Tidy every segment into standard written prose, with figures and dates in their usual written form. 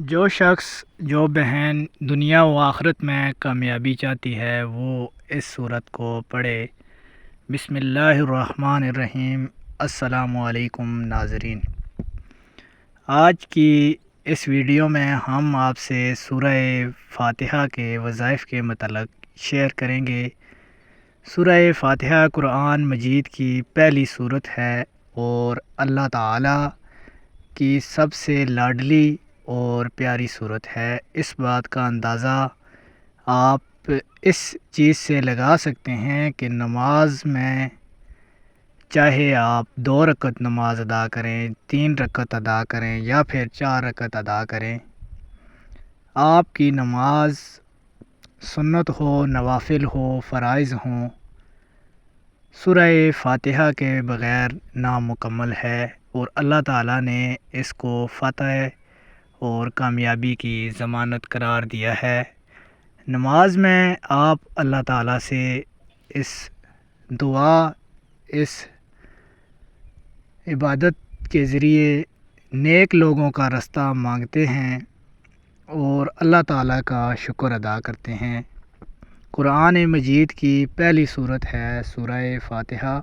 جو شخص جو بہن دنیا و آخرت میں کامیابی چاہتی ہے وہ اس صورت کو پڑھے۔ بسم اللہ الرحمن الرحیم۔ السلام علیکم ناظرین، آج کی اس ویڈیو میں ہم آپ سے سورہ فاتحہ کے وظائف کے متعلق شیئر کریں گے۔ سورہ فاتحہ قرآن مجید کی پہلی سورت ہے اور اللہ تعالی کی سب سے لاڈلی اور پیاری صورت ہے۔ اس بات کا اندازہ آپ اس چیز سے لگا سکتے ہیں کہ نماز میں چاہے آپ 2 رکعت نماز ادا کریں، 3 رکعت ادا کریں یا پھر 4 رکعت ادا کریں، آپ کی نماز سنت ہو، نوافل ہو، فرائض ہوں، سورہ فاتحہ کے بغیر نامکمل ہے اور اللہ تعالیٰ نے اس کو فتح اور کامیابی کی ضمانت قرار دیا ہے۔ نماز میں آپ اللہ تعالیٰ سے اس دعا، اس عبادت کے ذریعے نیک لوگوں کا رستہ مانگتے ہیں اور اللہ تعالیٰ کا شکر ادا کرتے ہیں۔ قرآن مجید کی پہلی سورت ہے سورہ فاتحہ۔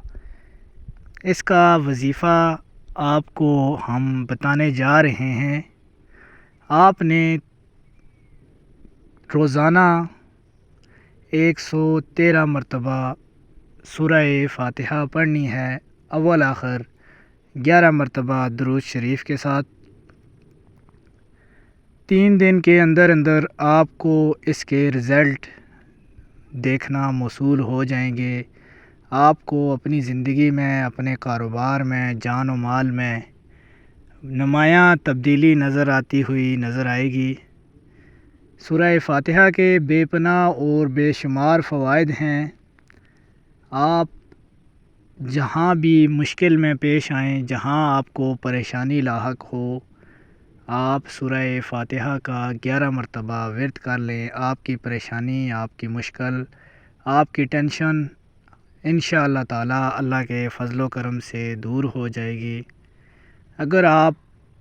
اس کا وظیفہ آپ کو ہم بتانے جا رہے ہیں۔ آپ نے روزانہ 113 مرتبہ سورہ فاتحہ پڑھنی ہے، اول آخر 11 مرتبہ درود شریف کے ساتھ۔ 3 دن کے اندر اندر آپ کو اس کے رزلٹ دیکھنا موصول ہو جائیں گے۔ آپ کو اپنی زندگی میں، اپنے کاروبار میں، جان و مال میں نمایاں تبدیلی نظر آئے گی۔ سورہ فاتحہ کے بے پناہ اور بے شمار فوائد ہیں۔ آپ جہاں بھی مشکل میں پیش آئیں، جہاں آپ کو پریشانی لاحق ہو، آپ سورہ فاتحہ کا 11 مرتبہ ورد کر لیں۔ آپ کی پریشانی، آپ کی مشکل، آپ کی ٹینشن انشاءاللہ تعالی اللہ کے فضل و کرم سے دور ہو جائے گی۔ اگر آپ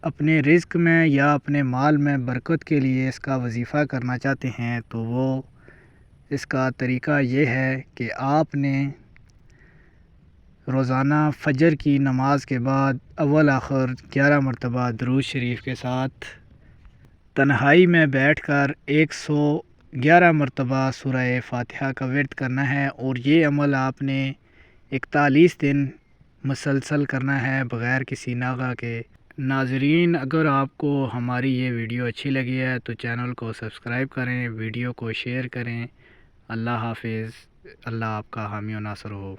اپنے رزق میں یا اپنے مال میں برکت کے لیے اس کا وظیفہ کرنا چاہتے ہیں تو وہ اس کا طریقہ یہ ہے کہ آپ نے روزانہ فجر کی نماز کے بعد اول آخر 11 مرتبہ درود شریف کے ساتھ تنہائی میں بیٹھ کر 111 مرتبہ سورہ فاتحہ کا ورد کرنا ہے، اور یہ عمل آپ نے 41 دن مسلسل کرنا ہے بغیر کسی ناغہ کے۔ ناظرین، اگر آپ کو ہماری یہ ویڈیو اچھی لگی ہے تو چینل کو سبسکرائب کریں، ویڈیو کو شیئر کریں۔ اللہ حافظ۔ اللہ آپ کا حامی و ناصر ہو۔